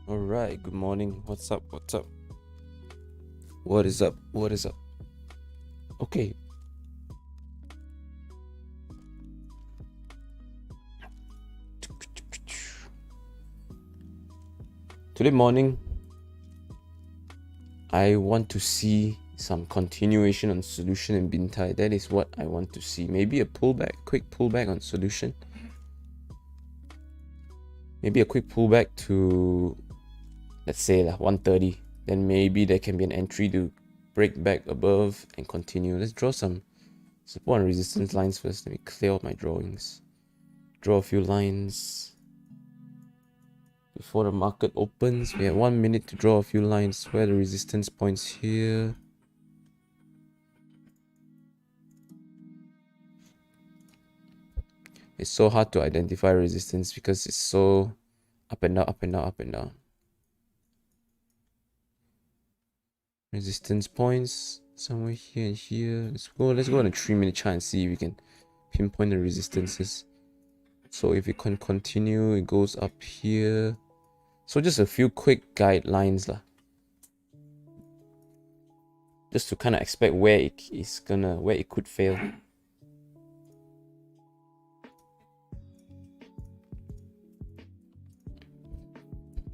All right, good morning. What's up? What's up? What is up? What is up? Okay. Today morning, I want to see some continuation on solution in Bintai. That is what I want to see. Maybe a pullback, quick pullback on solution. Maybe a quick pullback to, let's say, 130. Then maybe there can be an entry to break back above and continue. Let's draw some support and resistance lines first. Let me clear out my drawings. Draw a few lines. Before the market opens, we have 1 minute to draw a few lines. Where the resistance points here. It's so hard to identify resistance because it's so up and down, up and down, up and down. Resistance points somewhere here and here. Let's go on a 3-minute chart and see if we can pinpoint the resistances. So if it can continue, it goes up here. So just a few quick guidelines lah. Just to kind of expect where it could fail.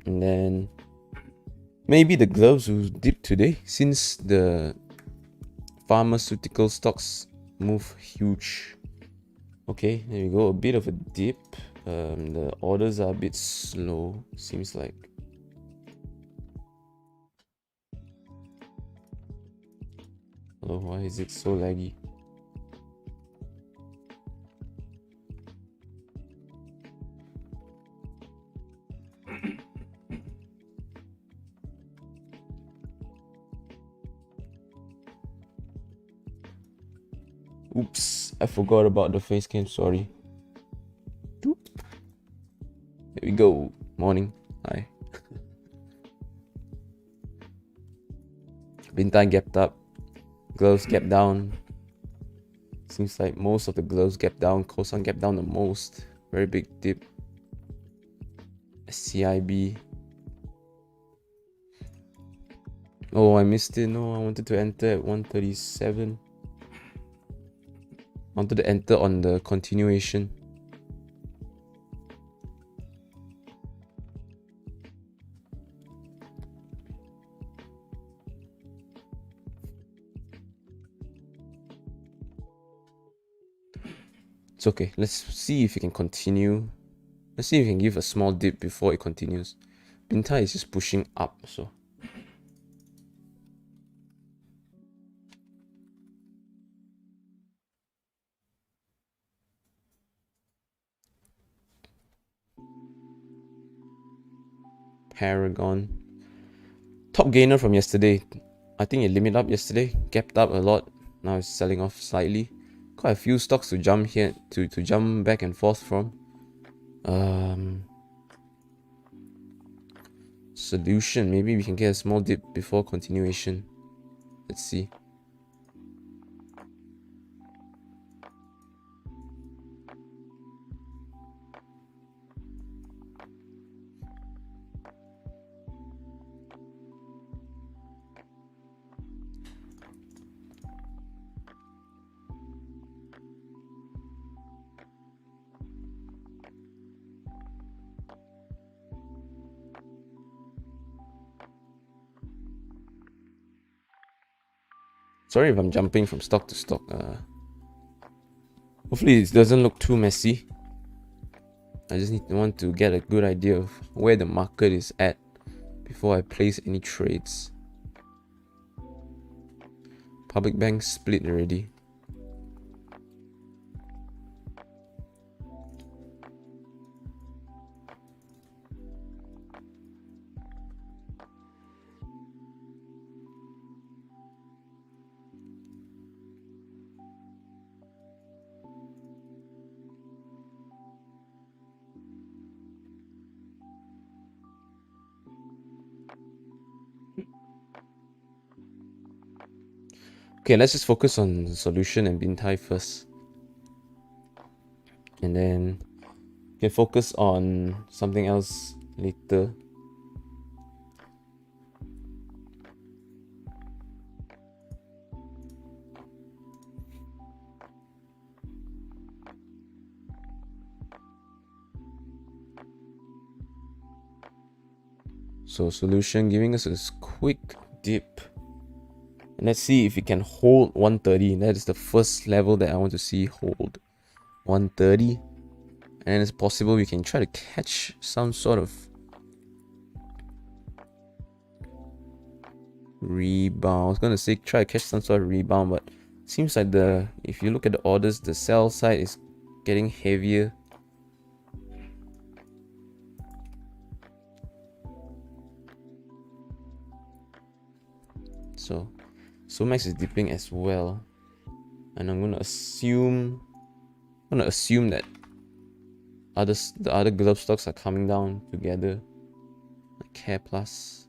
And then maybe the gloves will dip today since the pharmaceutical stocks move huge. Okay, there we go. A bit of a dip. The orders are a bit slow, seems like. Hello, why is it so laggy? Oops, I forgot about the face cam, sorry. There we go. Morning. Hi. Bintai gapped up. Gloves gapped down. Seems like most of the gloves gapped down. Kosan gapped down the most. Very big dip. CIB. Oh, I missed it. No, I wanted to enter at 137. I wanted to enter on the continuation. It's okay. Let's see if it can continue. Let's see if we can give a small dip before it continues. Bintai is just pushing up, so. Paragon. Top gainer from yesterday. I think it limit up yesterday. Gapped up a lot. Now it's selling off slightly. Quite a few stocks to jump here, to jump back and forth from. Solution. Maybe we can get a small dip before continuation. Let's see. Sorry if I'm jumping from stock to stock. Hopefully it doesn't look too messy. I just want to get a good idea of where the market is at before I place any trades. Public bank split already. Okay, let's just focus on solution and Bintai first. And then we can focus on something else later. So solution giving us a quick dip. And let's see if it can hold 130. That is the first level that I want to see hold. 130. And it's possible we can try to catch some sort of rebound. I was gonna say try to catch some sort of rebound, but seems like if you look at the orders, the sell side is getting heavier. So Somax is dipping as well, and I'm gonna assume that the other glove stocks are coming down together, like Care Plus.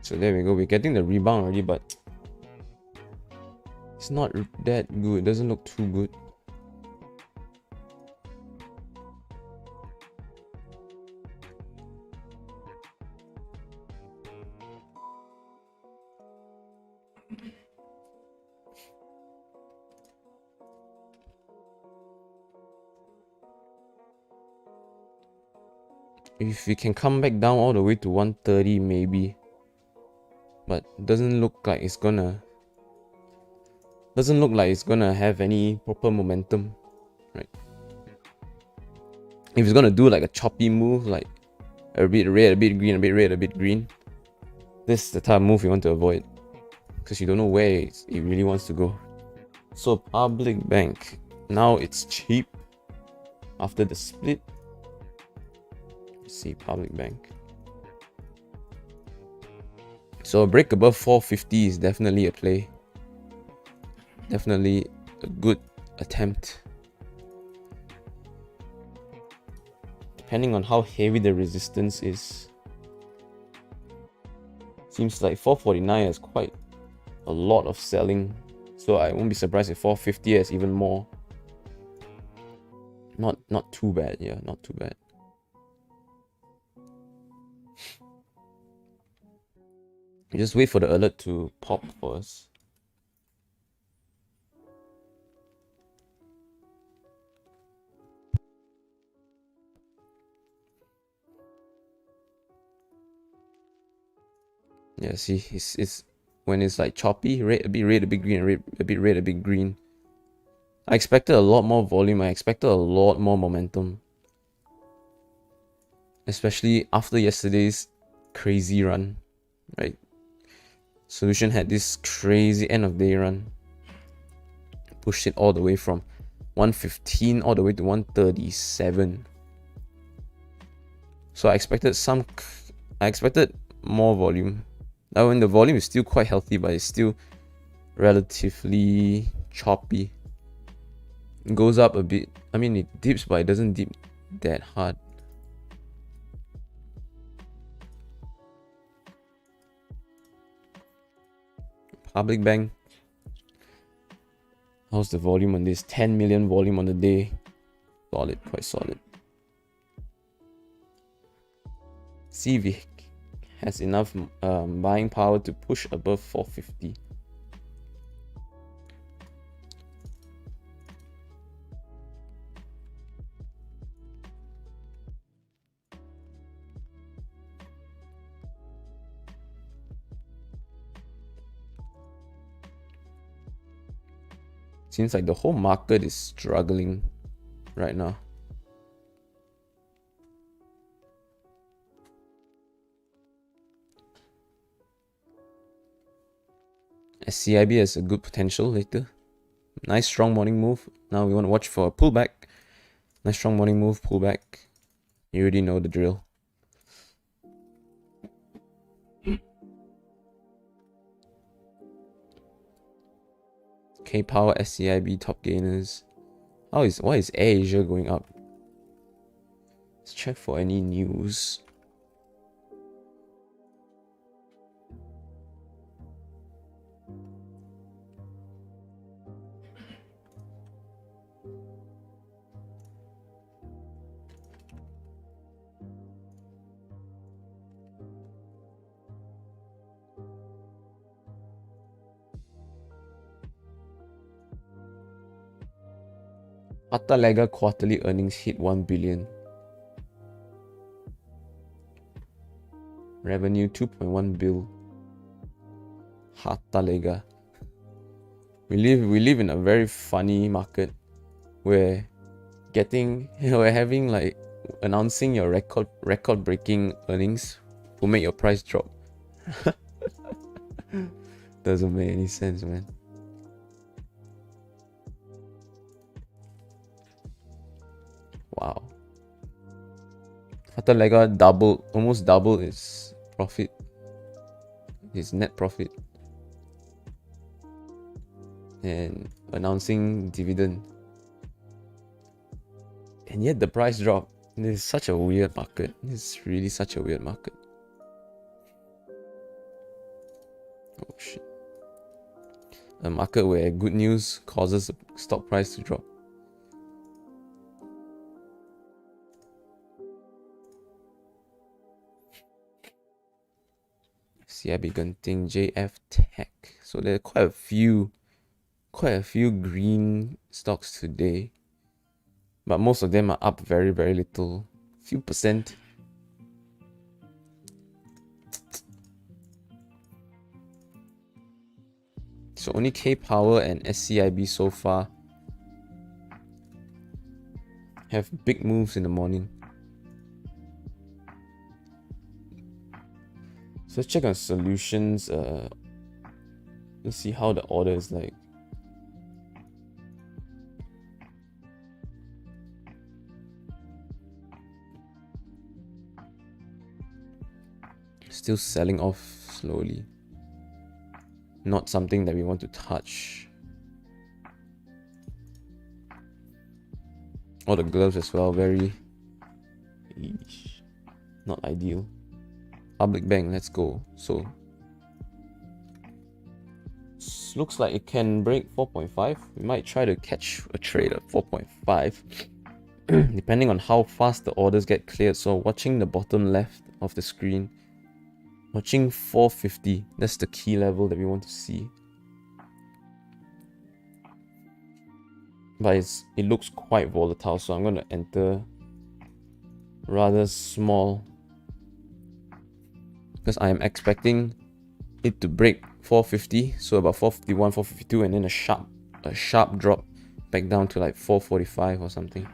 So there we go. We're getting the rebound already, but it's not that good. It doesn't look too good. If we can come back down all the way to 130, maybe. But doesn't look like it's gonna have any proper momentum, right? If it's gonna do like a choppy move, like a bit red, a bit green, a bit red, a bit green, this is the type of move you want to avoid, because you don't know where it really wants to go. So public bank, now it's cheap after the split. Let's see, public bank. So a break above 450 is definitely a play. Definitely a good attempt. Depending on how heavy the resistance is. Seems like 449 has quite a lot of selling. So I won't be surprised if 450 has even more. Not too bad, yeah, not too bad. Just wait for the alert to pop for us. Yeah, see, it's when it's like choppy, red, a bit green, a bit red, a bit green. I expected a lot more volume. I expected a lot more momentum. Especially after yesterday's crazy run, right? Solution had this crazy end of day run. Pushed it all the way from 115 all the way to 137. So I expected more volume. Now when the volume is still quite healthy, but it's still relatively choppy. It goes up a bit. I mean, it dips, but it doesn't dip that hard. Public bank. How's the volume on this? 10 million volume on the day. Solid, quite solid. CV has enough buying power to push above 450. Seems like the whole market is struggling right now. SCIB has a good potential later. Nice strong morning move. Now we want to watch for a pullback. Nice strong morning move, pullback. You already know the drill. K-Power, SCIB, top gainers. Why is AirAsia going up? Let's check for any news. Atalega quarterly earnings hit 1 billion. Revenue 2.1 bill. Atalega. We live in a very funny market where we're having like announcing your record breaking earnings will make your price drop. Doesn't make any sense, man. Wow. Atalega almost doubled its profit, his net profit, and announcing dividend. And yet the price dropped. This is such a weird market. This is really such a weird market. Oh shit. A market where good news causes the stock price to drop. CIB Genting, JF Tech. So there are quite a few green stocks today. But most of them are up very, very little. Few percent. So only K Power and SCIB so far have big moves in the morning. So let's check on solutions. Let's see how the order is like. Still selling off slowly. Not something that we want to touch. All the gloves as well, very not ideal. Public bank, let's go. So looks like it can break 4.5. We might try to catch a trade at 4.5 depending on how fast the orders get cleared. So watching the bottom left of the screen, watching 450, that's the key level that we want to see. But it looks quite volatile, so I'm going to enter rather small because I am expecting it to break 450, so about 451, 452, and then a sharp drop back down to like 445 or something.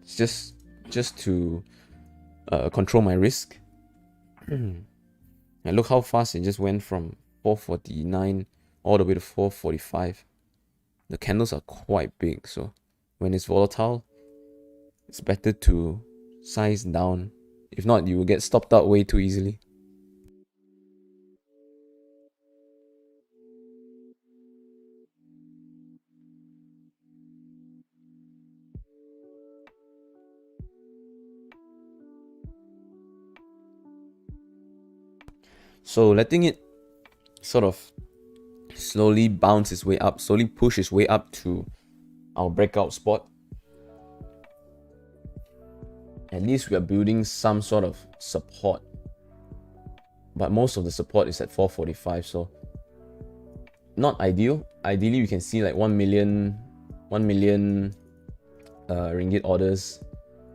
It's just to control my risk. And look how fast it just went from 449 all the way to 445. The candles are quite big, so when it's volatile, it's better to size down. If not, you will get stopped out way too easily. So letting it sort of slowly bounce its way up, slowly push its way up to our breakout spot. At least we are building some sort of support. But most of the support is at 445, so not ideal. Ideally, we can see like 1 million ringgit orders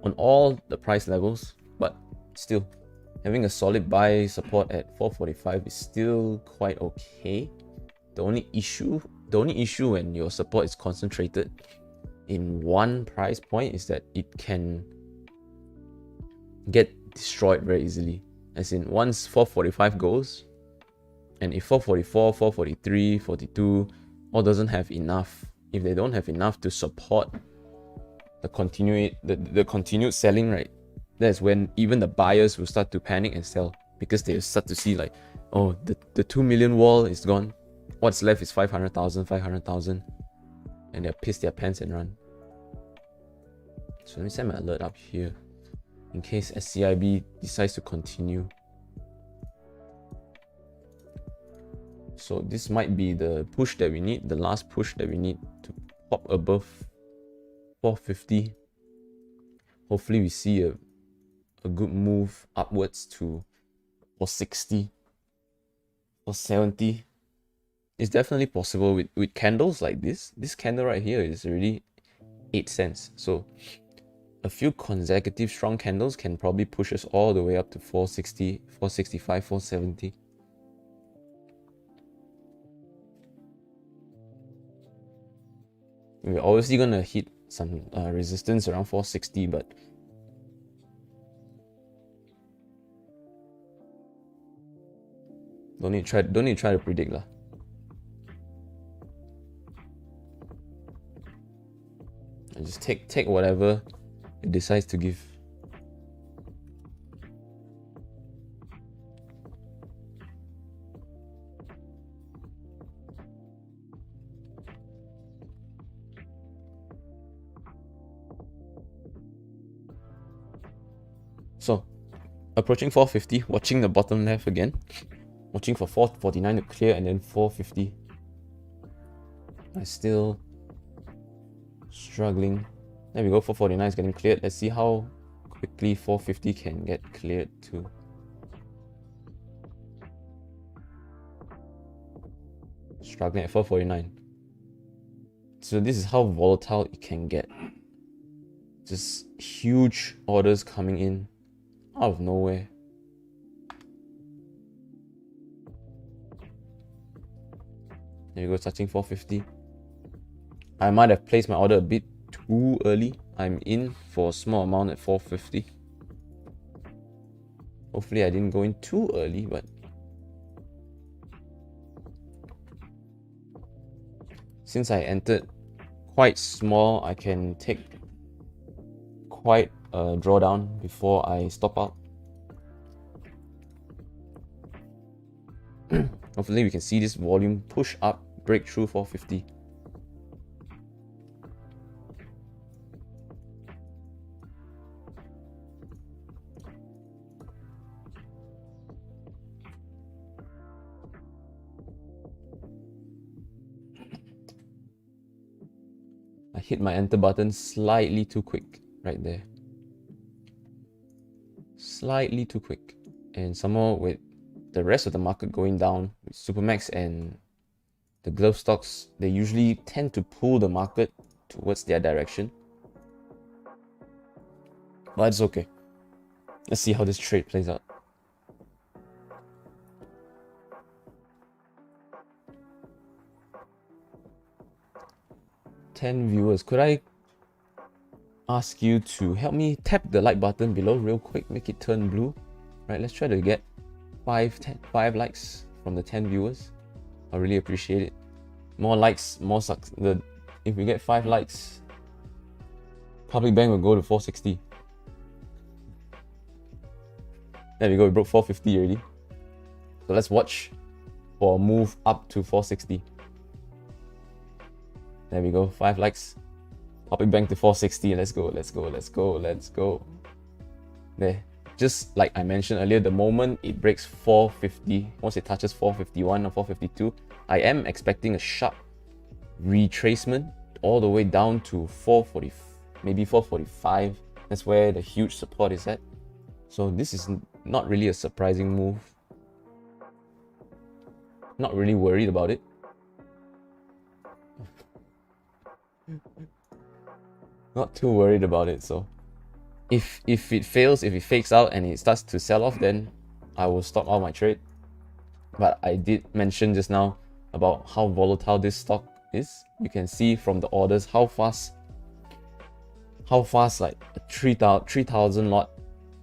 on all the price levels, but still having a solid buy support at 445 is still quite okay. The only issue when your support is concentrated in one price point is that it can get destroyed very easily. As in, once 445 goes, and if 444, 443, 42 all doesn't have enough, if they don't have enough to support the continued selling, right, that's when even the buyers will start to panic and sell, because they start to see like, oh, the 2 million wall is gone, what's left is 500,000, and they'll piss their pants and run. So let me set my alert up here in case SCIB decides to continue. So this might be the push that we need, the last push that we need to pop above 450. Hopefully we see a good move upwards to 460 or 70. It's definitely possible with candles like this. This candle right here is already 8 cents. So a few consecutive strong candles can probably push us all the way up to 460, 465, 470. We're obviously gonna hit some resistance around 460, but don't need to try to predict lah. And just take whatever it decides to give. So, approaching 450, watching the bottom left again. Watching for 449 to clear and then 450. I'm still struggling. There we go, 449 is getting cleared. Let's see how quickly 450 can get cleared too. Struggling at 449. So this is how volatile it can get. Just huge orders coming in out of nowhere. There you go, touching 450. I might have placed my order a bit too early. I'm in for a small amount at 450. Hopefully I didn't go in too early, but since I entered quite small, I can take quite a drawdown before I stop out. Hopefully we can see this volume push up, break through 450. I hit my enter button slightly too quick right there. Slightly too quick. And some more with the rest of the market going down, with Supermax and the glove stocks, they usually tend to pull the market towards their direction. But it's okay. Let's see how this trade plays out. Viewers, could I ask you to help me tap the like button below real quick, make it turn blue? Right, let's try to get 5 likes from the 10 viewers. I really appreciate it. More likes, more sucks. If we get 5 likes, Public Bank will go to 460. There we go, we broke 450 already. So let's watch for a move up to 460. There we go, 5 likes. Public Bank to 460. Let's go, let's go, let's go, let's go. There. Just like I mentioned earlier, the moment it breaks 450, once it touches 451 or 452, I am expecting a sharp retracement all the way down to 440, maybe 445. That's where the huge support is at. So this is not really a surprising move. Not really worried about it. Not too worried about it. So if it fails, if it fakes out and it starts to sell off, then I will stop out my trade. But I did mention just now about how volatile this stock is. You can see from the orders how fast like a 3,000 lot,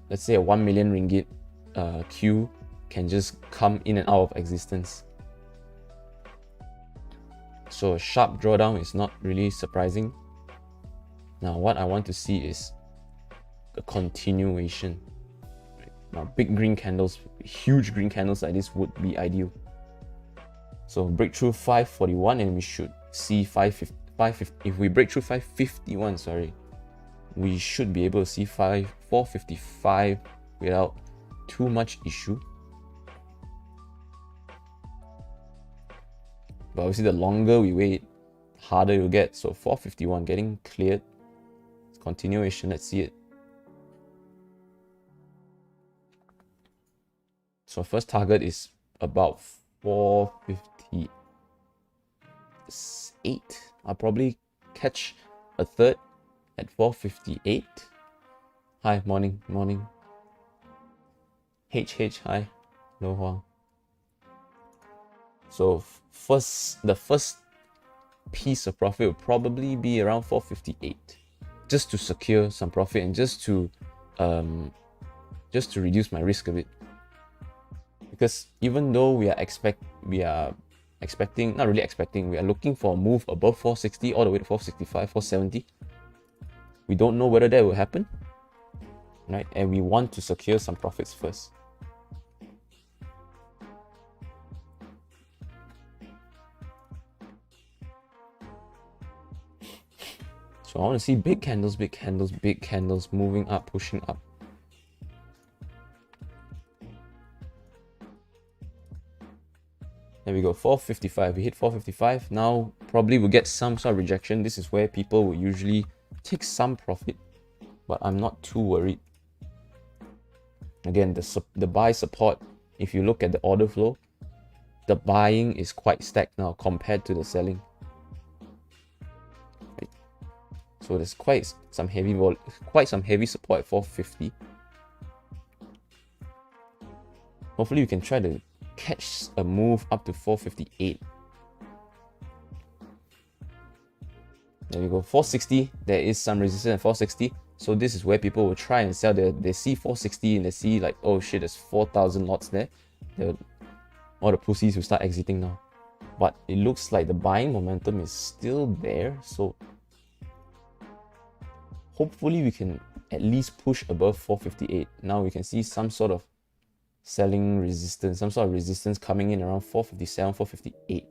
let's say a 1 million ringgit queue can just come in and out of existence. So a sharp drawdown is not really surprising. Now what I want to see is a continuation. Now big green candles, huge green candles like this would be ideal. So breakthrough 541 and we should see 550. If we break through 551, sorry, we should be able to see 455 without too much issue. But obviously the longer we wait, harder it will get. So 451 getting cleared. Continuation, let's see it. So first target is about 458. I'll probably catch a third at 458. Hi, morning. HH, hi. Aloha. So the first piece of profit will probably be around 458. Just to secure some profit and just to reduce my risk a bit. Because even though we are looking for a move above 460 all the way to 465, 470. We don't know whether that will happen, right? And we want to secure some profits first. So I want to see big candles moving up, pushing up. There we go, 455. We hit 455. Now probably we'll get some sort of rejection. This is where people will usually take some profit, but I'm not too worried. Again, the buy support, if you look at the order flow, the buying is quite stacked now compared to the selling. So there's quite some heavy support at 450. Hopefully we can try to catch a move up to 458. There we go. 460, there is some resistance at 460. So this is where people will try and sell. They see 460 and they see like, oh shit, there's 4,000 lots there. All the pussies will start exiting now. But it looks like the buying momentum is still there. So hopefully we can at least push above 458. Now we can see some sort of selling resistance, some sort of resistance coming in around 457, 458.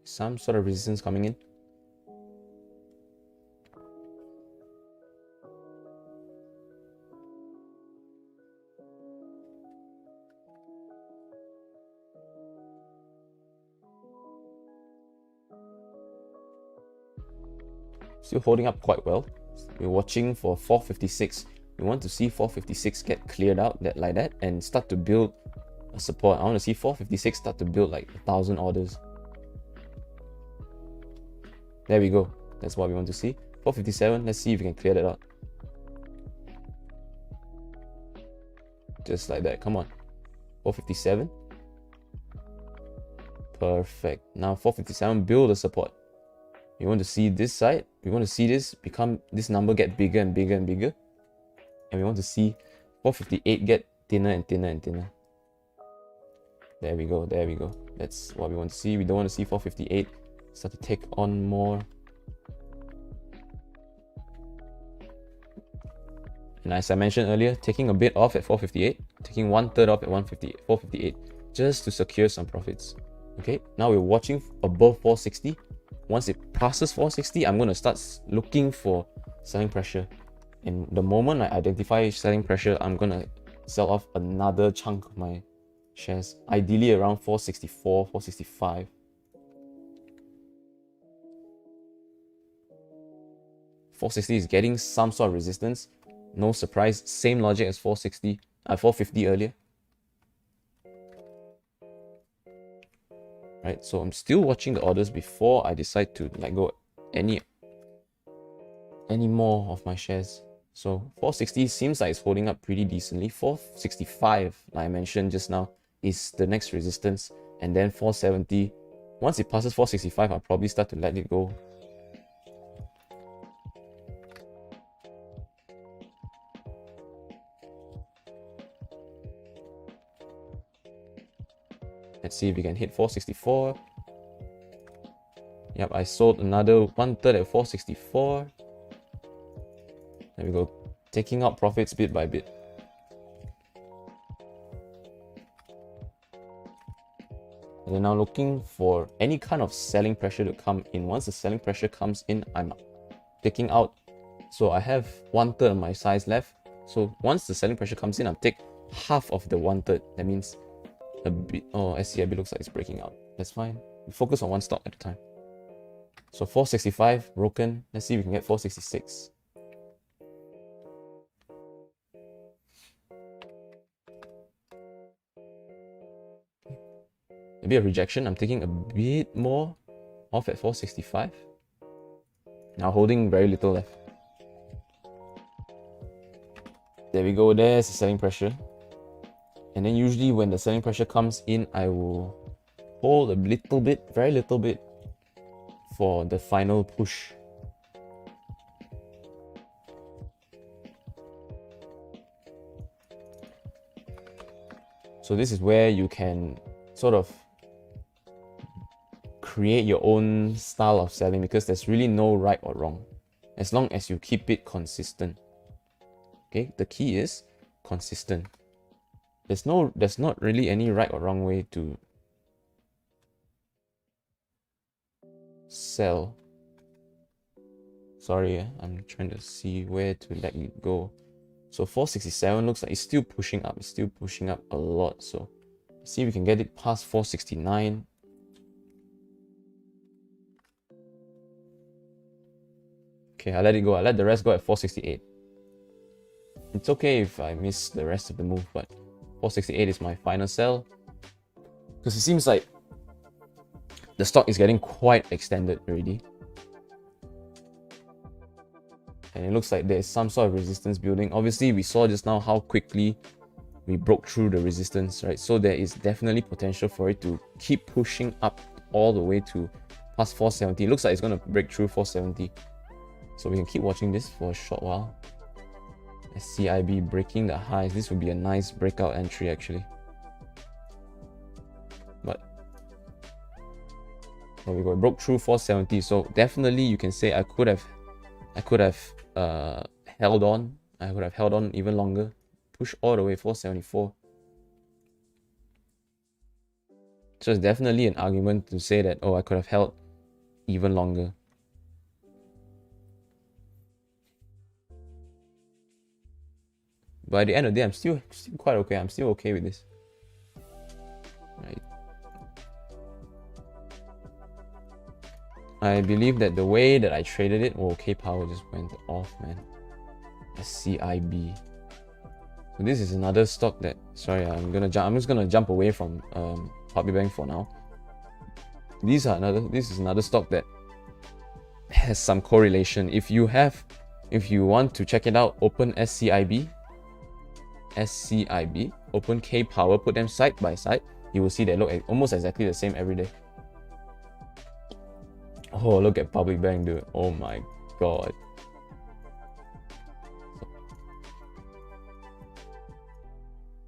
Some sort of resistance coming in. Still holding up quite well. We're watching for 456. We want to see 456 get cleared out like that and start to build a support. I want to see 456 start to build like 1,000 orders. There we go. That's what we want to see. 457, let's see if we can clear that out. Just like that, come on. 457. Perfect. Now 457, build a support. We want to see this side. We want to see this number get bigger and bigger and bigger. And we want to see 458 get thinner and thinner and thinner. There we go, there we go. That's what we want to see. We don't want to see 458 start to take on more. And as I mentioned earlier, taking a bit off at 458, taking 1/3 off at 458, just to secure some profits. Okay, now we're watching above 460. Once it passes 460, I'm going to start looking for selling pressure. And the moment I identify selling pressure, I'm going to sell off another chunk of my shares, ideally around 464, 465. $460 is getting some sort of resistance. No surprise, same logic as 450 earlier. Right, so I'm still watching the orders before I decide to let go any more of my shares. So 460 seems like it's holding up pretty decently. 465, like I mentioned just now, is the next resistance, and then 470. Once it passes 465, I'll probably start to let it go. Let's see if we can hit 464. Yep, I sold another 1/3 at 464. There we go. Taking out profits bit by bit. And then now looking for any kind of selling pressure to come in. Once the selling pressure comes in, I'm taking out. So I have 1/3 of my size left. So once the selling pressure comes in, I'll take half of the 1/3. That means a bit. Oh, SCIB looks like it's breaking out. That's fine. We focus on one stock at a time. So 465 broken. Let's see if we can get 466. A bit of rejection. I'm taking a bit more off at 465. Now holding very little left. There we go. There's the selling pressure. And then usually when the selling pressure comes in, I will hold a little bit, very little bit, for the final push. So this is where you can sort of create your own style of selling, because there's really no right or wrong, as long as you keep it consistent. Okay, the key is consistent. There's not really any right or wrong way to sell. Sorry, I'm trying to see where to let it go. So 467 looks like it's still pushing up. It's still pushing up a lot. So let's see if we can get it past 469. Okay, I let it go. I let the rest go at 468. It's okay if I miss the rest of the move, but 468 is my final sell. Because it seems like the stock is getting quite extended already. And it looks like there's some sort of resistance building. Obviously, we saw just now how quickly we broke through the resistance, right? So there is definitely potential for it to keep pushing up all the way to past 470. It looks like it's going to break through 470. So we can keep watching this for a short while. SCIB breaking the highs. This would be a nice breakout entry actually. But there we go. It broke through 470. So definitely you can say I could have held on. I could have held on even longer. Push all the way 474. So it's definitely an argument to say that, oh, I could have held even longer. But at the end of the day, I'm still quite okay. I'm still okay with this. Right. I believe that the way that I traded it, oh, K-Power just went off, man. SCIB. So this is another stock that, sorry, I'm just gonna jump away from Public Bank for now. This is another stock that has some correlation. If you want to check it out, open SCIB, open K-Power, put them side by side, you will see they look almost exactly the same every day. Oh, look at Public Bank, dude. Oh my god.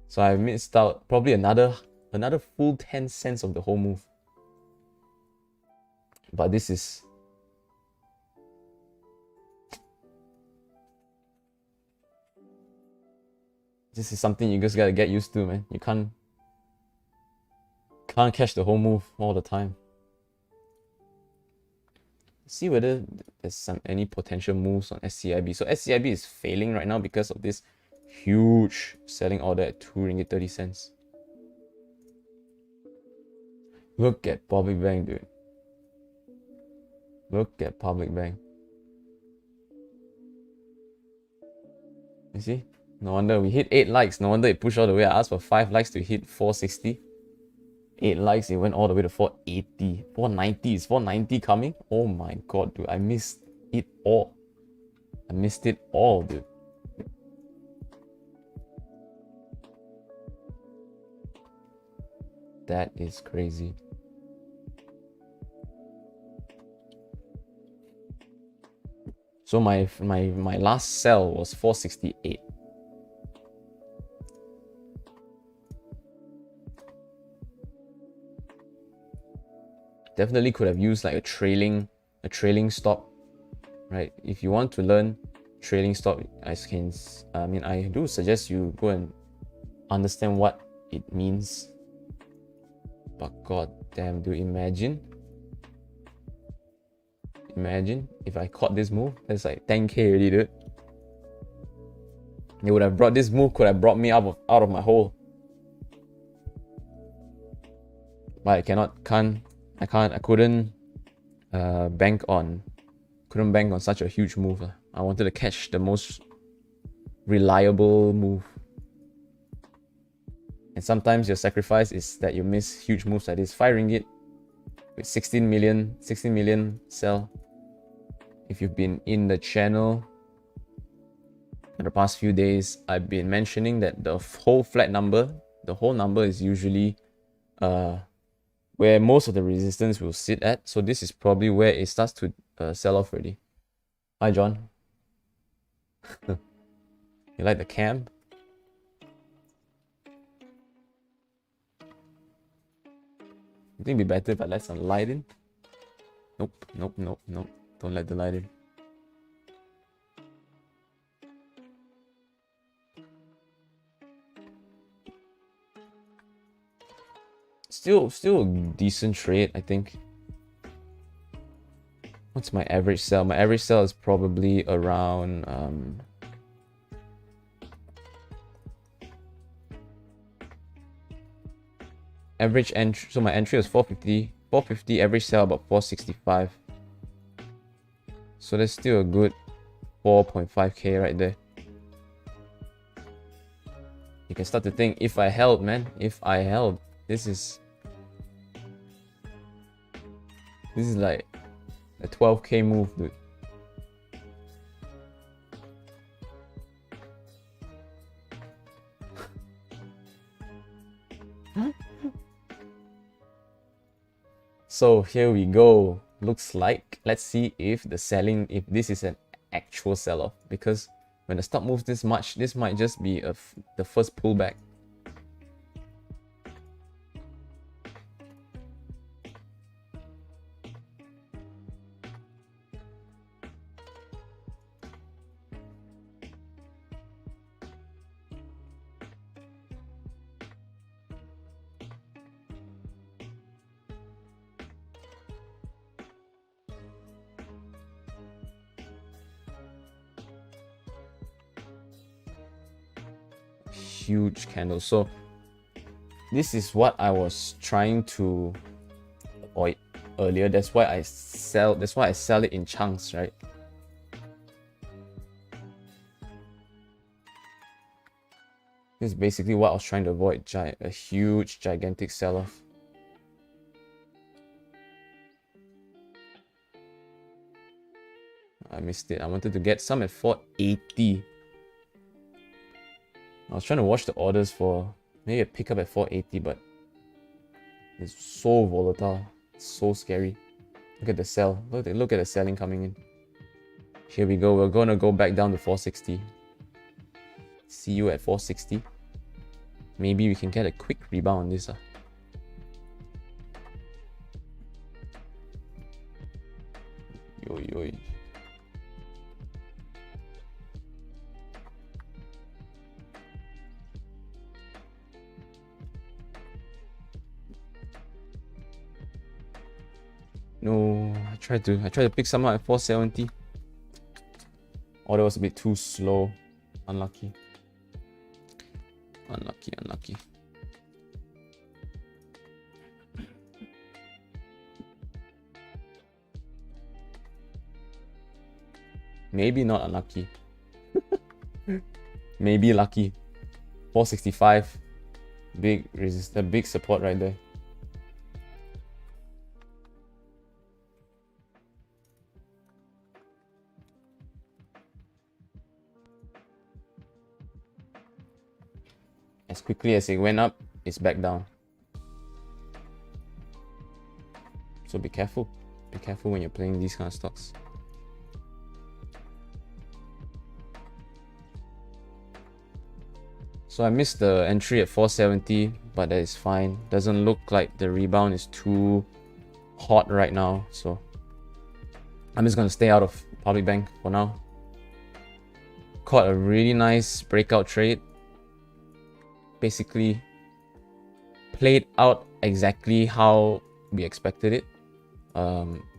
So I missed out probably another full 10 cents of the whole move. But this is something you just gotta get used to, man. You can't catch the whole move all the time. See whether there's any potential moves on SCIB. So SCIB is failing right now because of this huge selling order at 2 ringgit 30 cents. Look at Public Bank, dude. Look at Public Bank. You see? No wonder we hit 8 likes. No wonder it pushed all the way. I asked for 5 likes to hit 460. 8 likes, it went all the way to 480. 490. Is 490 coming? Oh my god, dude. I missed it all. I missed it all, dude. That is crazy. So my last sell was 468. Definitely could have used like a trailing stop, right? If you want to learn trailing stop, I do suggest you go and understand what it means. But god damn, dude, imagine if I caught this move. That's like 10k already, dude. It would have brought this move, could have brought me out of my hole. But I couldn't bank on such a huge move. I wanted to catch the most reliable move. And sometimes your sacrifice is that you miss huge moves like this. 5 ringgit with 16 million sell. If you've been in the channel for the past few days, I've been mentioning that the whole number is usually where most of the resistance will sit at. So this is probably where it starts to sell off already. Hi, John. You like the cam? I think it'd be better if I let some light in. Nope. Don't let the light in. Still a decent trade, I think. What's my average sell? My average sell is probably around average entry. So my entry was 450, average sell about 465. So that's still a good 4.5k right there. You can start to think, if I held, this is This is like a 12k move, dude. So here we go. Looks like, let's see if this is an actual sell-off, because when the stock moves this much, this might just be the first pullback. Huge candle. So this is what I was trying to avoid earlier. That's why I sell it in chunks, right? This is basically what I was trying to avoid, a huge gigantic sell-off. I missed it. I wanted to get some at 480. I was trying to watch the orders for maybe a pickup at 480, but it's so volatile. It's so scary. Look at the sell. Look at the selling coming in. Here we go. We're going to go back down to 460. See you at 460. Maybe we can get a quick rebound on this. Yo. No, I tried to pick some up at 470. Order was a bit too slow. Unlucky. Maybe not unlucky. Maybe lucky. 465. Big resistance, big support right there. As quickly as it went up, it's back down. So be careful. Be careful when you're playing these kind of stocks. So I missed the entry at 470, but that is fine. Doesn't look like the rebound is too hot right now. So I'm just going to stay out of public bank for now. Caught a really nice breakout trade. Basically played out exactly how we expected it.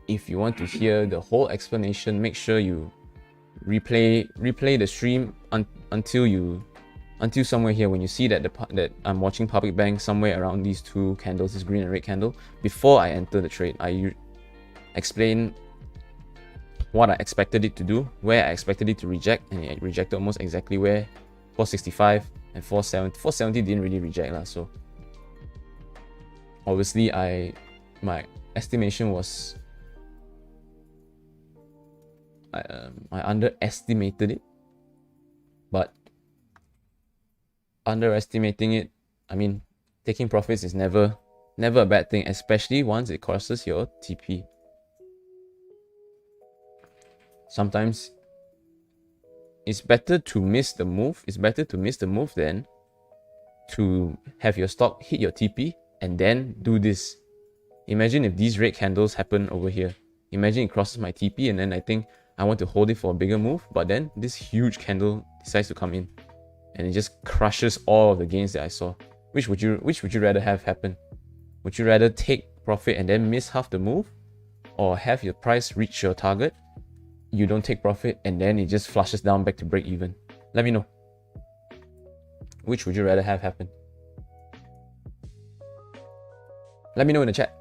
If you want to hear the whole explanation, make sure you replay the stream until somewhere here when you see that that I'm watching public bank somewhere around these two candles, this green and red candle. Before I enter the trade, I explain what I expected it to do, where I expected it to reject, and it rejected almost exactly where 465 and 470. 470 didn't really reject lah, so obviously my estimation was I underestimated it, but underestimating it, I mean, taking profits is never a bad thing, especially once it crosses your TP. Sometimes it's better to miss the move. It's better to miss the move than to have your stock hit your TP and then do this. Imagine if these red candles happen over here. Imagine it crosses my TP and then I think I want to hold it for a bigger move, but then this huge candle decides to come in and it just crushes all of the gains that I saw. Which would you rather have happen? Would you rather take profit and then miss half the move, or have your price reach your target, you don't take profit, and then it just flushes down back to break even? Let me know. Which would you rather have happen? Let me know in the chat.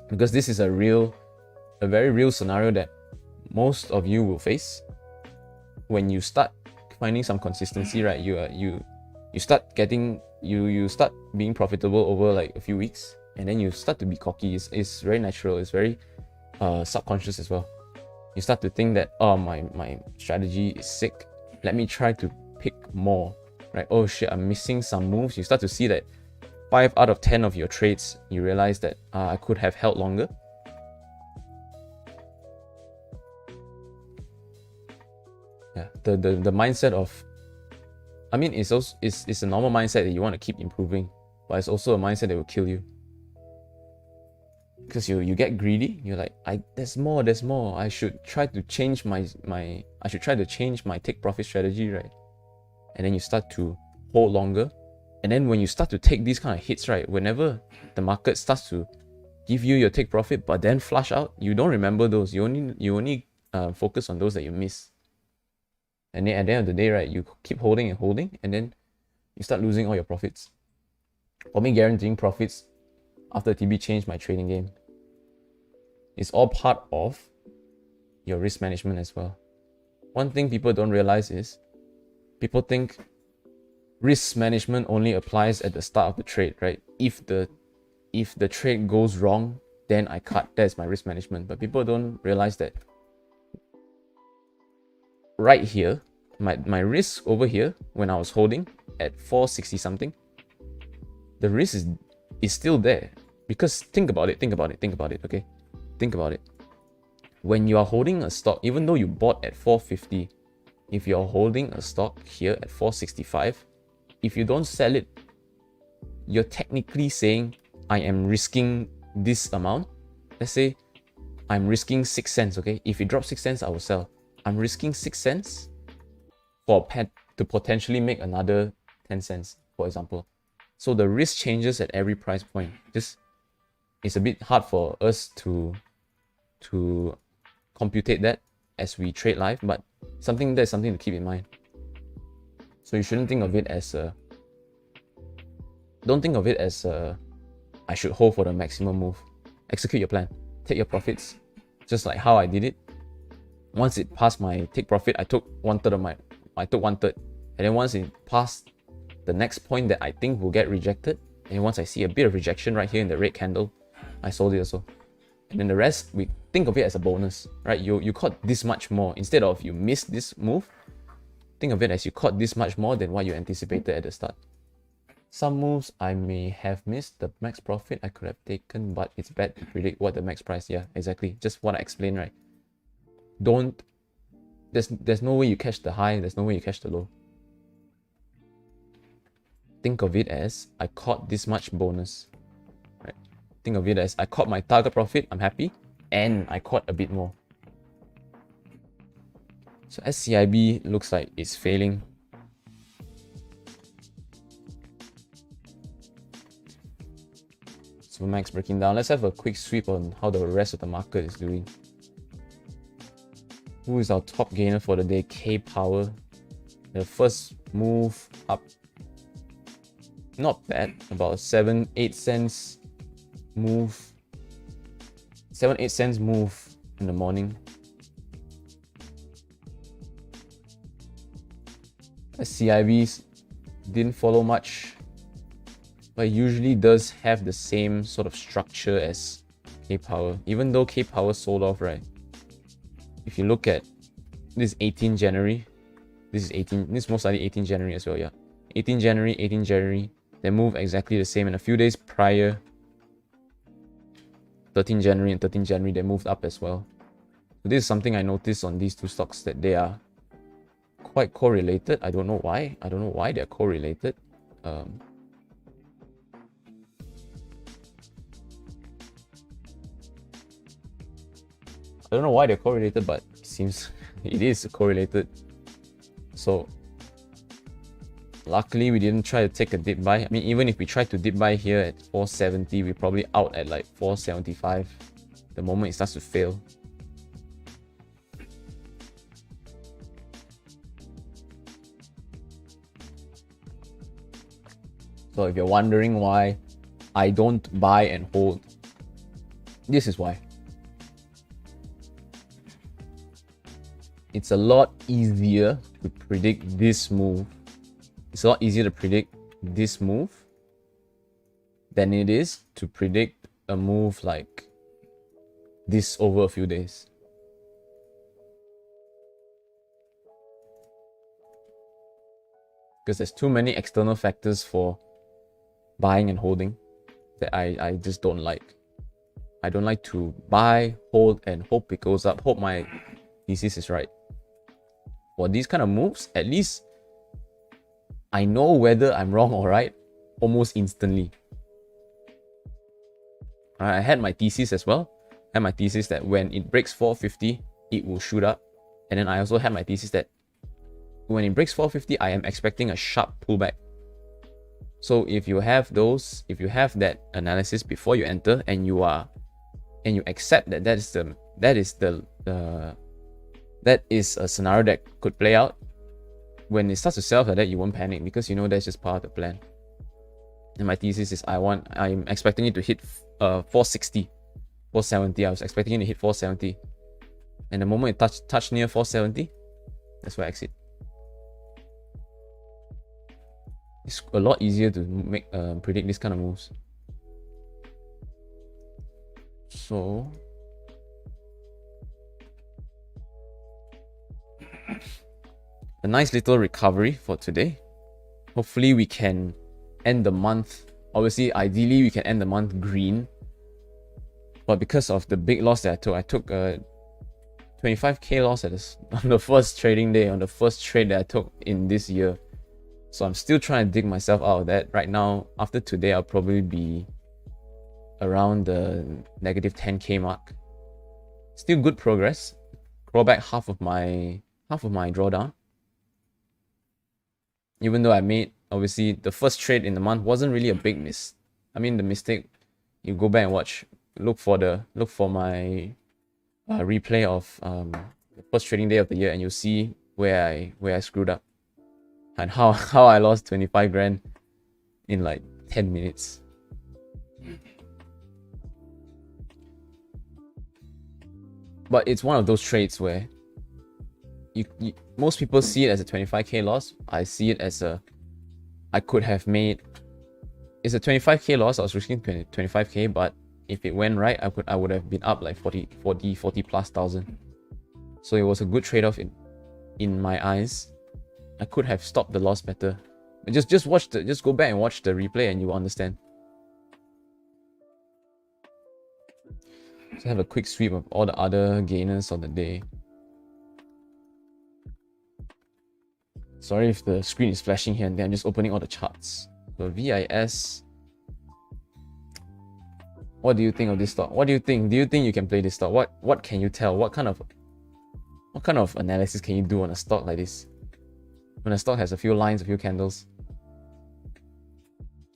Because this is a very real scenario that most of you will face. When you start finding some consistency, right? You start being profitable over like a few weeks. and then you start to be cocky. It's very natural. It's very subconscious as well. You start to think that, oh, my strategy is sick. Let me try to pick more, right? Oh shit, I'm missing some moves. You start to see that 5 out of 10 of your trades, you realize that I could have held longer. Yeah, the mindset of, I mean, it's a normal mindset that you want to keep improving, but it's also a mindset that will kill you. Because you get greedy, you're like, there's more. I should try to change my take profit strategy, right? And then you start to hold longer. And then when you start to take these kind of hits, right, whenever the market starts to give you your take profit but then flush out, you don't remember those. You only focus on those that you miss. And then at the end of the day, right, you keep holding, and then you start losing all your profits. For me, guaranteeing profits after TB changed my trading game. It's all part of your risk management as well. One thing people don't realize is, people think risk management only applies at the start of the trade, right? If the trade goes wrong, then I cut. That's my risk management. But people don't realize that right here, my risk over here, when I was holding at 460 something, the risk is still there. Because think about it, okay? Think about it. When you are holding a stock, even though you bought at 450, if you're holding a stock here at 465, if you don't sell it, you're technically saying, I am risking this amount. Let's say I'm risking 6 cents, okay? If it drops 6 cents, I will sell. I'm risking 6 cents to potentially make another 10 cents, for example. So the risk changes at every price point. It's a bit hard for us to computate that as we trade live, but something to keep in mind. So you shouldn't think of it as don't think of it as I should hold for the maximum move. Execute your plan. Take your profits, just like how I did it. Once it passed my take profit, I took one third, and then once it passed the next point that I think will get rejected, and once I see a bit of rejection right here in the red candle, I sold it also. And then the rest, we think of it as a bonus, right? You caught this much more. Instead of you missed this move, think of it as you caught this much more than what you anticipated at the start. Some moves I may have missed the max profit I could have taken, but it's bad to predict what the max price. Yeah, exactly. Just what I explained, right? There's no way you catch the high, there's no way you catch the low. Think of it as I caught this much bonus. Right? Think of it as I caught my target profit, I'm happy, and I caught a bit more. So SCIB looks like it's failing. Supermax breaking down. Let's have a quick sweep on how the rest of the market is doing. Who is our top gainer for the day? K-Power. The first move up. Not bad. About 7-8 cents move. 7-8 cents move in the morning. SCIBs didn't follow much, but usually does have the same sort of structure as K-Power. Even though K-Power sold off, right? If you look at this 18 January, this is most likely 18 January as well, yeah. 18 January, they move exactly the same. And a few days prior, 13 January and 13 January, they moved up as well. So this is something I noticed on these two stocks, that they are quite correlated. I don't know why. I don't know why they're correlated. I don't know why they're correlated, but it seems it is correlated. So luckily we didn't try to take a dip buy. I mean, even if we tried to dip buy here at 470, we're probably out at like 475 the moment it starts to fail. So if you're wondering why I don't buy and hold, this is why. It's a lot easier to predict this move. It's a lot easier to predict this move than it is to predict a move like this over a few days. Because there's too many external factors for buying and holding that I just don't like. I don't like to buy, hold, and hope it goes up. Hope my thesis is right. For these kind of moves, at least I know whether I'm wrong or right almost instantly. I had my thesis as well. I had my thesis that when it breaks 450, it will shoot up. And then I also had my thesis that when it breaks 450, I am expecting a sharp pullback. So if you have those, if you have that analysis before you enter, and you accept that that is a scenario that could play out, when it starts to sell like that, you won't panic because you know that's just part of the plan. And my thesis is I'm expecting it to hit 460, 470. I was expecting it to hit 470, and the moment it touch near 470, that's where I exit. It's a lot easier to make predict this kind of moves. So a nice little recovery for today. Hopefully we can end the month. Obviously, ideally we can end the month green. But because of the big loss that I took a 25k loss on the first trading day, on the first trade that I took in this year. So I'm still trying to dig myself out of that. Right now, after today, I'll probably be around the negative 10k mark. Still good progress. Claw back half of my drawdown. Even though I made, obviously, the first trade in the month wasn't really a big miss. I mean, the mistake, you go back and watch, look for my replay of the first trading day of the year, and you'll see where I screwed up. And how I lost 25 grand in like 10 minutes. But it's one of those trades where most people see it as a 25k loss. I see it as I could have made. It's a 25k loss. I was risking 25k, but if it went right, I would have been up like 40 plus thousand. So it was a good trade-off in my eyes. I could have stopped the loss better. Just go back and watch the replay and you will understand. So have a quick sweep of all the other gainers of the day. Sorry if the screen is flashing here and there. I'm just opening all the charts. So VIS. What do you think of this stock? What do you think? Do you think you can play this stock? What can you tell? What kind of analysis can you do on a stock like this? When a stock has a few lines, a few candles.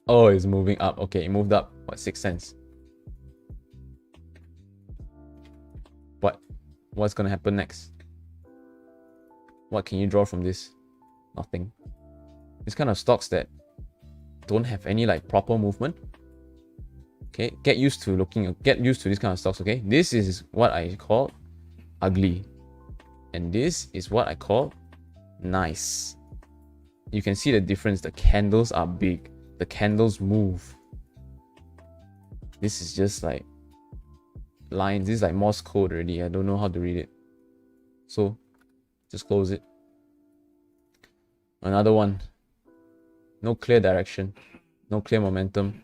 Oh, it's moving up. Okay, it moved up, what, 6 cents? What's gonna happen next? What can you draw from this? Nothing. It's kind of stocks that don't have any like proper movement. Okay, get used to this kind of stocks, okay? This is what I call ugly. And this is what I call nice. You can see the difference. The candles are big. The candles move. This is just like lines. This is like Morse code already. I don't know how to read it. So just close it. Another one. No clear direction. No clear momentum.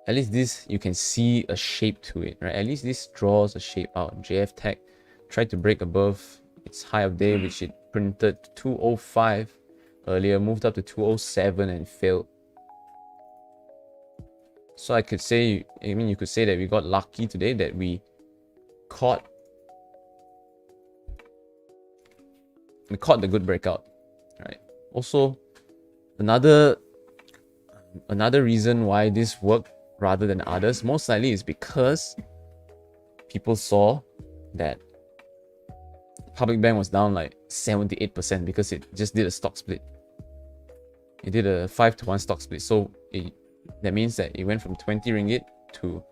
At least this, you can see a shape to it, right? At least this draws a shape out. JF Tech tried to break above its high of day, which it printed 205 earlier, moved up to 207 and failed. So I could say, you could say that we got lucky today, that we caught the good breakout, right? Also, another reason why this worked rather than others, most likely, is because people saw that Public Bank was down like 78% because it just did a stock split. It did a 5-to-1 stock split. So that means that it went from 20 ringgit to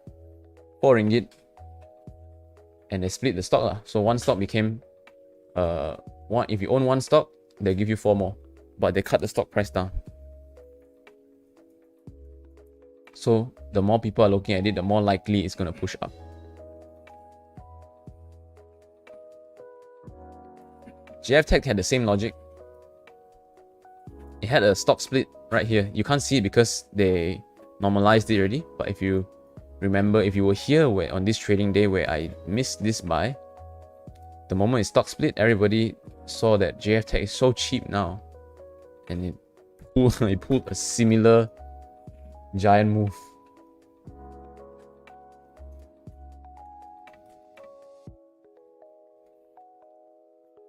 4 ringgit, and they split the stock. So one stock became if you own one stock, they give you 4 more. but they cut the stock price down. So the more people are looking at it, the more likely it's going to push up. JF Tech had the same logic. It had a stock split right here. You can't see it because they normalized it already. But if you remember, if you were here on this trading day where I missed this buy, the moment it stock split, everybody saw that JF Tech is so cheap now. And it pulled a similar giant move.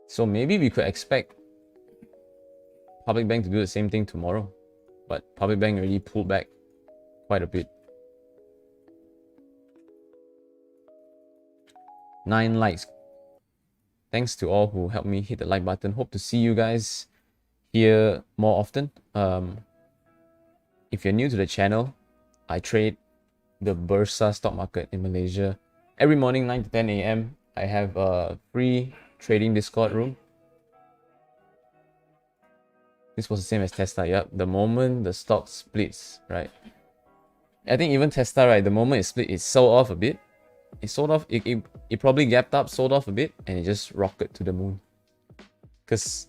So maybe we could expect Public Bank to do the same thing tomorrow. But Public Bank already pulled back quite a bit. 9 likes. Thanks to all who helped me hit the like button. Hope to see you guys here more often. If you're new to the channel, I trade the Bursa stock market in Malaysia. Every morning 9 to 10 a.m. I have a free trading Discord room. This was the same as Tesla. Yep. The moment the stock splits, right? I think even Tesla, right? The moment it split, it sold off a bit. It sold off. It probably gapped up, sold off a bit, and it just rocketed to the moon. Because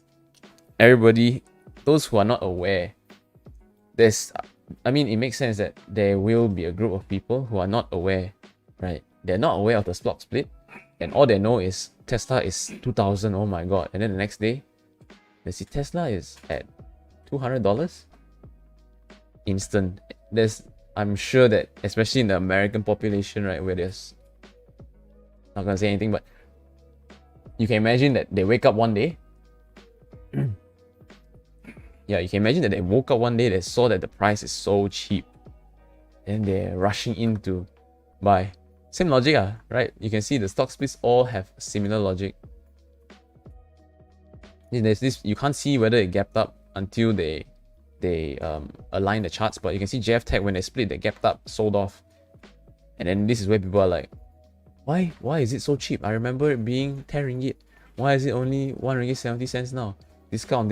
everybody, those who are not aware, I mean, it makes sense that there will be a group of people who are not aware, right? They're not aware of the stock split, and all they know is Tesla is 2,000. Oh my god! And then the next day, they see Tesla is at $200. Instant. I'm sure that especially in the American population, right, where there's not gonna say anything, but you can imagine that they wake up one day. Yeah, you can imagine that they woke up one day, they saw that the price is so cheap, and they're rushing in to buy. Same logic, right? You can see the stock splits all have similar logic. There's this, you can't see whether it gapped up until they align the charts, but you can see JF Tech, when they split, they gapped up, sold off, and then this is where people are like, why is it so cheap? I remember it being 10 ringgit. Why is it only 1 ringgit 70 cents now? Discount.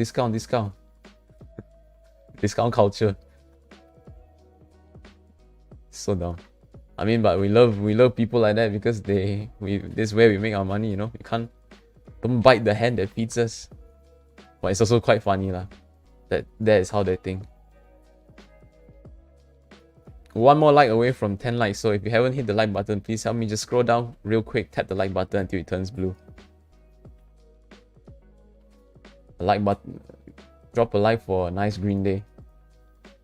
Discount culture. So dumb. I mean, but we love people like that because this is where we make our money, you know. Don't bite the hand that feeds us. But it's also quite funny lah. That is how they think. One more like away from 10 likes. So if you haven't hit the like button, please help me just scroll down real quick, tap the like button until it turns blue. A like button. Drop a like for a nice green day.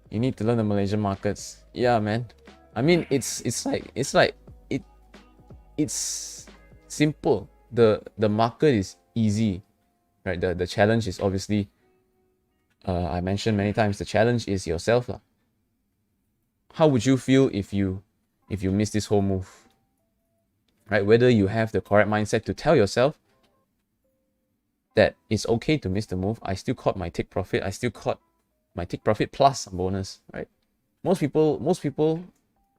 You need to learn the Malaysian markets. Yeah, man. I mean, it's simple. The market is easy, right? The challenge is obviously, I mentioned many times, the challenge is yourself lah. How would you feel if you miss this whole move, right? Whether you have the correct mindset to tell yourself that it's okay to miss the move. I still caught my take profit. I still caught my take profit plus a bonus, right? Most people,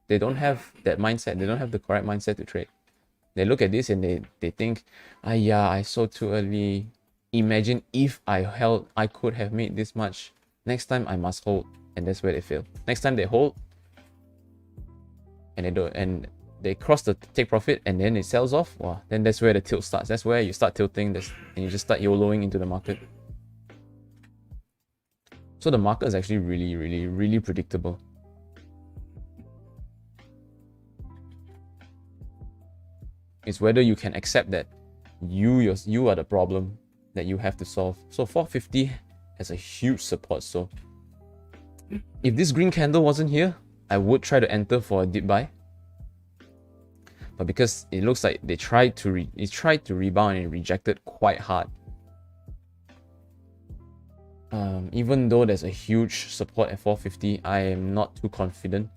they don't have that mindset. They don't have the correct mindset to trade. They look at this and they think, yeah, I sold too early. Imagine if I held, I could have made this much. Next time I must hold, and that's where they fail. Next time they hold, and they don't, and they cross the take profit, and then it sells off. Wow, then that's where the tilt starts. That's where you start tilting this, and you just start YOLOing into the market. So the market is actually really predictable. It's whether you can accept that you are the problem that you have to solve. So 450 has a huge support. So if this green candle wasn't here, I would try to enter for a dip buy. But because it looks like it tried to rebound and rejected quite hard. Even though there's a huge support at 450, I am not too confident.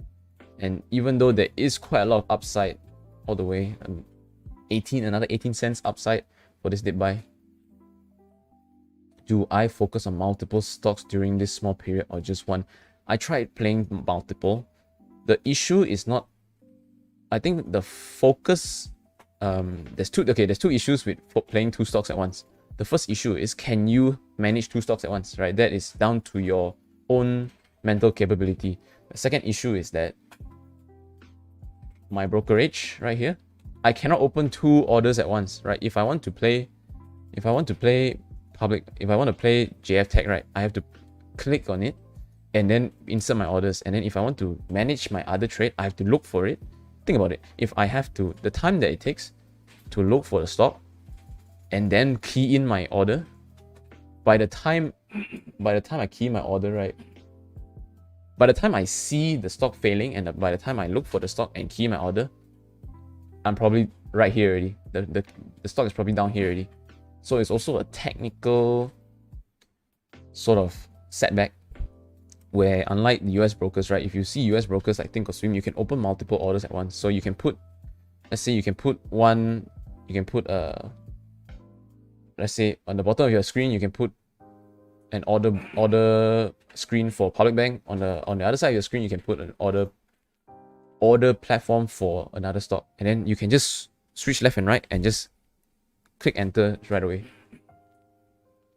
And even though there is quite a lot of upside all the way, another 18 cents upside for this dip buy. Do I focus on multiple stocks during this small period or just one? I tried playing multiple. The issue is not, I think the focus, there's two issues with playing two stocks at once. the first issue is, can you manage 2 stocks at once, right? That is down to your own mental capability. The second issue is that my brokerage right here, I cannot open 2 orders at once, right? If I want to play JF Tech, right, I have to click on it and then insert my orders. And then if I want to manage my other trade, I have to look for it. Think about it. If I have to, the time that it takes to look for the stock and then key in my order, by the time I key my order, right, by the time I see the stock failing and by the time I look for the stock and key my order, I'm probably right here already. The stock is probably down here already. So it's also a technical sort of setback where, unlike the US brokers, right, if you see US brokers like Thinkorswim, you can open multiple orders at once. So you can put, let's say let's say on the bottom of your screen, you can put an order screen for public bank. On the other side of your screen, you can put an order platform for another stock, and then you can just switch left and right and just click enter right away.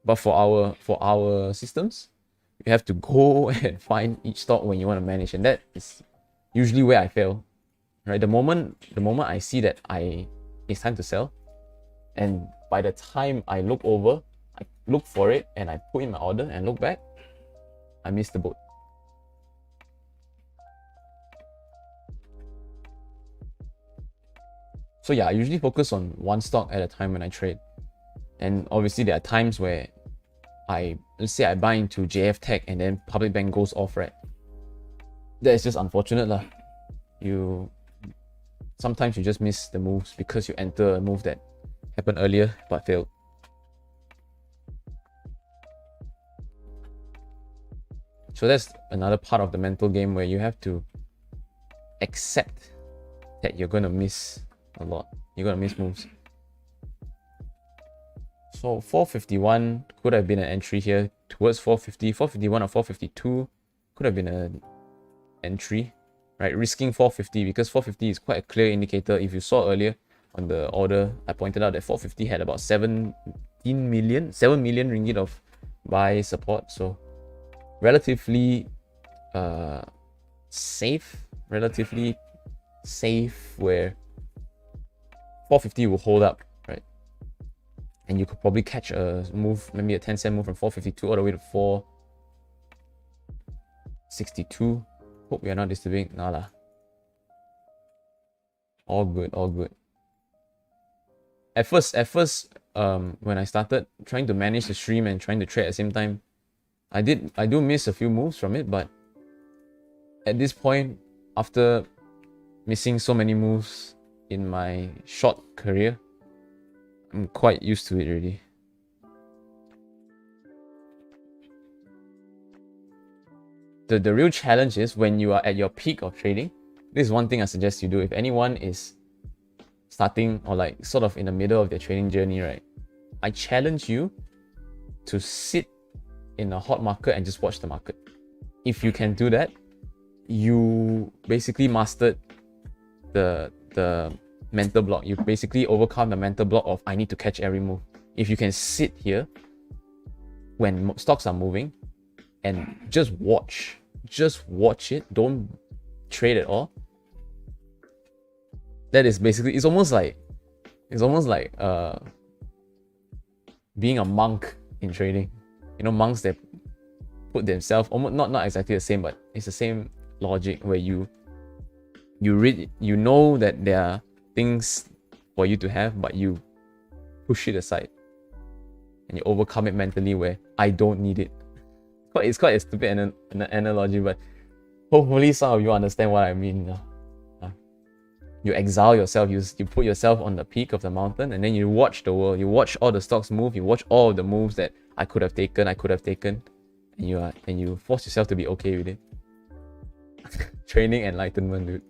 But for our systems, you have to go and find each stock when you want to manage, and that is usually where I fail. Right, the moment I see that it's time to sell, and by the time I look over, I look for it and I put in my order and look back, I missed the boat. So yeah, I usually focus on one stock at a time when I trade. And obviously there are times where let's say I buy into JF Tech and then public bank goes off, right? That is just unfortunate lah. Sometimes you just miss the moves because you enter a move that happened earlier but failed. So that's another part of the mental game where you have to accept that you're gonna miss a lot. You're gonna miss moves. So 451 could have been an entry here towards 450. 451 or 452 could have been an entry, right? Risking 450 because 450 is quite a clear indicator. If you saw earlier on the order, I pointed out that 450 had about 7 million ringgit of buy support. So relatively safe where 450 will hold up, right? And you could probably catch a move, maybe a 10-cent move from 452 all the way to 462. Hope we are not disturbing. Nah lah. All good, all good. At first, when I started trying to manage the stream and trying to trade at the same time, I do miss a few moves from it, but at this point, after missing so many moves in my short career, I'm quite used to it already. The real challenge is when you are at your peak of trading. This is one thing I suggest you do. If anyone is starting or like sort of in the middle of their trading journey, right? I challenge you to sit in a hot market and just watch the market. If you can do that, you basically mastered the mental block. You basically overcome the mental block of I need to catch every move. If you can sit here when stocks are moving and just watch it, don't trade at all. That is basically, it's almost like being a monk in trading. You know, monks that put themselves almost not exactly the same, but it's the same logic where you read, you know that there are things for you to have, but you push it aside and you overcome it mentally where I don't need it. It's quite a stupid analogy, but hopefully some of you understand what I mean. You exile yourself, you put yourself on the peak of the mountain, and then you watch the world, you watch all the stocks move, you watch all of the moves that I could have taken, and you force yourself to be okay with it. Training enlightenment, dude.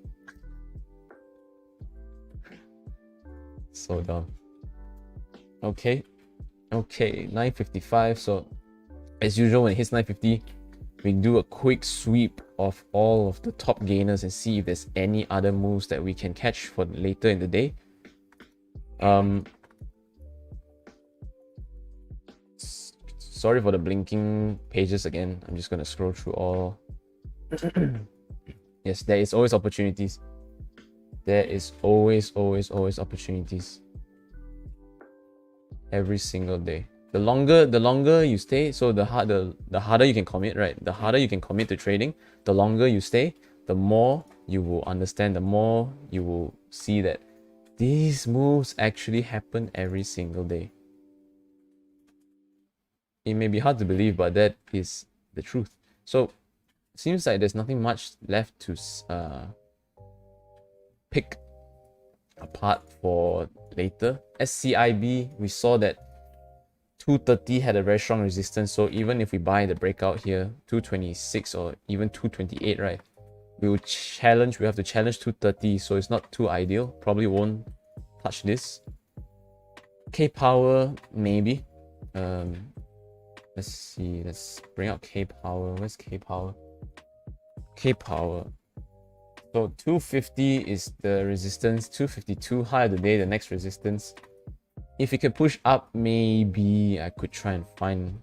So dumb. Okay, 9:55. So as usual, when it hits 9:50, we do a quick sweep of all of the top gainers and see if there's any other moves that we can catch for later in the day. Sorry for the blinking pages again. I'm just gonna scroll through all. Yes, there is always opportunities. There is always opportunities. Every single day. The longer you stay, so the harder you can commit, right? The harder you can commit to trading, the longer you stay, the more you will understand, the more you will see that these moves actually happen every single day. It may be hard to believe, but that is the truth. So it seems like there's nothing much left to pick apart for later. SCIB, we saw that 230 had a very strong resistance, so even if we buy the breakout here, 226 or even 228, right, we have to challenge 230, so it's not too ideal. Probably won't touch this. K power, maybe. Let's see, let's bring out K power. Where's K power? K power. So 250 is the resistance, 252 high of the day, the next resistance. If it can push up, maybe I could try and find,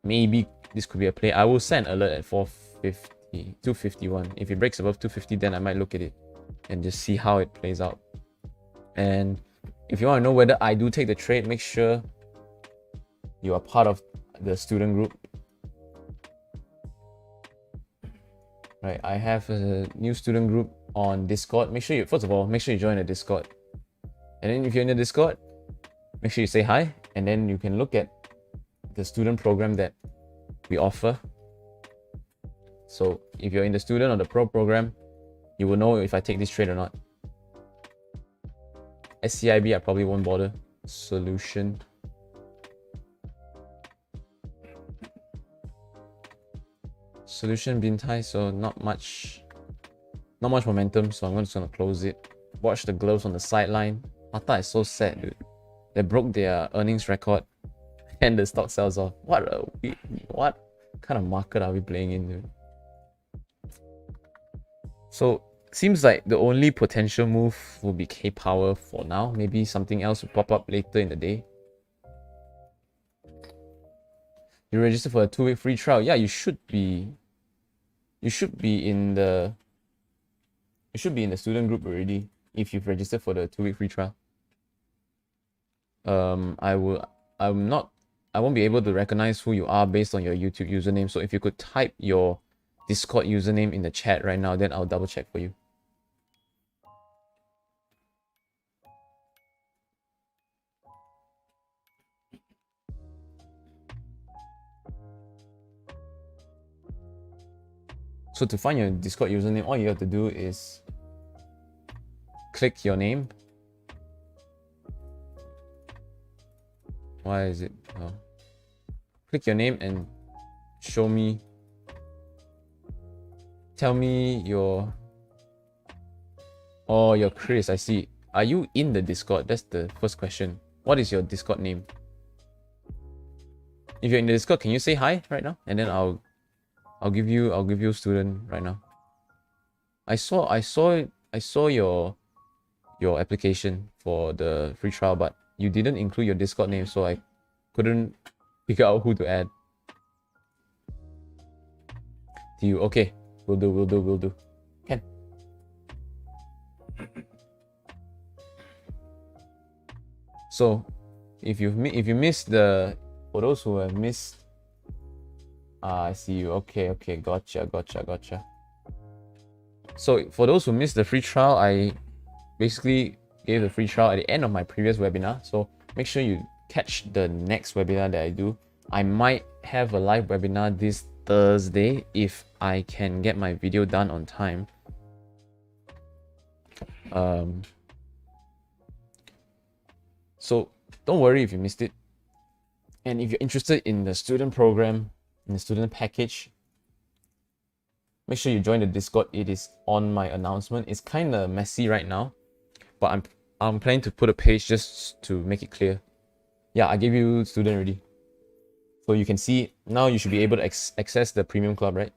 maybe this could be a play. I will set an alert at 450, 251. If it breaks above 250, then I might look at it and just see how it plays out. And if you want to know whether I do take the trade, make sure you are part of the student group. Right, I have a new student group on Discord. Make sure you, first of all, make sure you join the Discord. And then if you're in the Discord, make sure you say hi, and then you can look at the student program that we offer. So if you're in the student or the pro program, you will know if I take this trade or not. SCIB, I probably won't bother. Solution. Solution Bintai, so not much momentum, so I'm just gonna close it. Watch the gloves on the sideline. Hata is so sad, dude. They broke their earnings record and the stock sells off. What kind of market are we playing in, dude? So seems like the only potential move will be K power for now. Maybe something else will pop up later in the day. You register for a 2-week free trial. Yeah, you should be. You should be in the student group already if you've registered for the 2-week free trial. I won't be able to recognize who you are based on your YouTube username. So if you could type your Discord username in the chat right now, then I'll double check for you. So to find your Discord username, all you have to do is click your name. Why is it? Oh. Click your name and show me. Tell me your. Oh, you're Chris. I see. Are you in the Discord? That's the first question. What is your Discord name? If you're in the Discord, can you say hi right now? And then I'll give you a student right now. I saw your application for the free trial, but you didn't include your Discord name, so I couldn't figure out who to add. Do you? Okay, we'll do. Can. So, if you missed the, for those who have missed. I see you. Okay, gotcha. So for those who missed the free trial, I basically gave the free trial at the end of my previous webinar. So make sure you catch the next webinar that I do. I might have a live webinar this Thursday if I can get my video done on time. So don't worry if you missed it. And if you're interested in the student program, in the student package, make sure you join the Discord. It is on my announcement. It's kind of messy right now, but I'm planning to put a page just to make it clear. Yeah, I gave you student already, so you can see now. You should be able to access the premium club, right?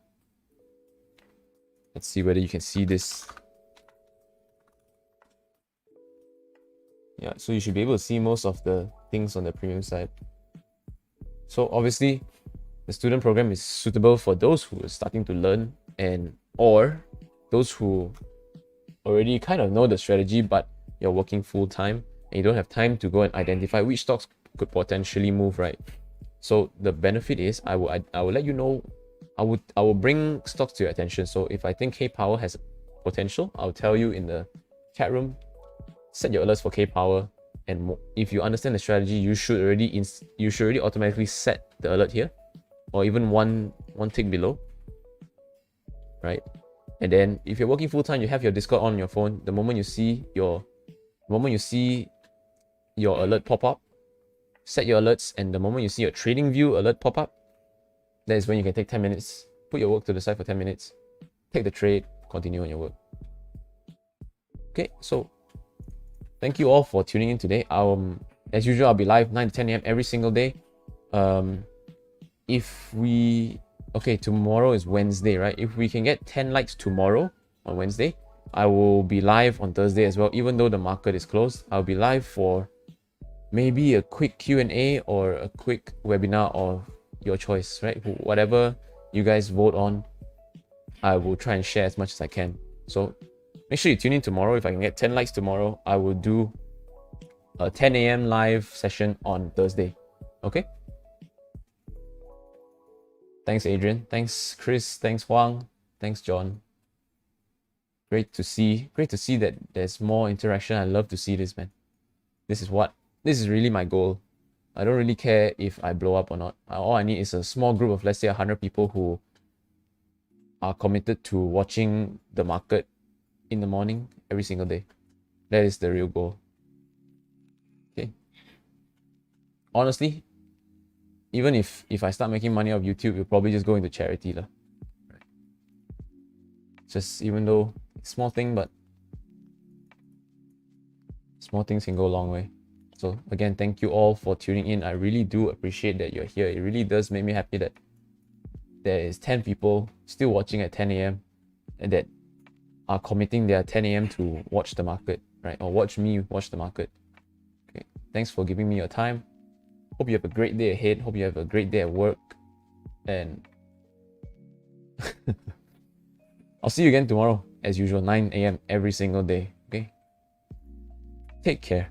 Let's see whether you can see this. Yeah, so you should be able to see most of the things on the premium side. So obviously, the student program is suitable for those who are starting to learn or those who already kind of know the strategy, but you're working full time and you don't have time to go and identify which stocks could potentially move, right? So the benefit is I will let you know. I will bring stocks to your attention. So if I think K Power has potential, I'll tell you in the chat room. Set your alerts for K Power, and if you understand the strategy, you should already automatically set the alert here, or even one tick below, right? And then if you're working full time, you have your Discord on your phone. The moment you see your alert pop up, set your alerts, and the moment you see your trading view alert pop up, that is when you can take 10 minutes, put your work to the side for 10 minutes, take the trade, continue on your work. Okay, so thank you all for tuning in today. As usual, I'll be live 9 to 10 a.m. every single day. Tomorrow is Wednesday, right? If we can get 10 likes tomorrow on Wednesday, I will be live on Thursday as well. Even though the market is closed, I'll be live for maybe a quick Q&A or a quick webinar of your choice, right? Whatever you guys vote on, I will try and share as much as I can. So make sure you tune in tomorrow. If I can get 10 likes tomorrow, I will do a 10 a.m. live session on Thursday. Okay? Thanks, Adrian. Thanks, Chris. Thanks, Huang. Thanks, John. Great to see that there's more interaction. I love to see this, man. This is really my goal. I don't really care if I blow up or not. All I need is a small group of, let's say, 100 people who are committed to watching the market in the morning every single day. That is the real goal. Okay. Honestly, even if I start making money off YouTube, it'll probably just go into charity lah. Right. Just even though it's small thing, but small things can go a long way. So again, thank you all for tuning in. I really do appreciate that you're here. It really does make me happy that there is 10 people still watching at 10 a.m. and that are committing their 10 a.m. to watch the market, right? Or watch me watch the market. Okay. Thanks for giving me your time. Hope you have a great day ahead. Hope you have a great day at work. And I'll see you again tomorrow, as usual, 9 a.m. every single day. Okay? Take care.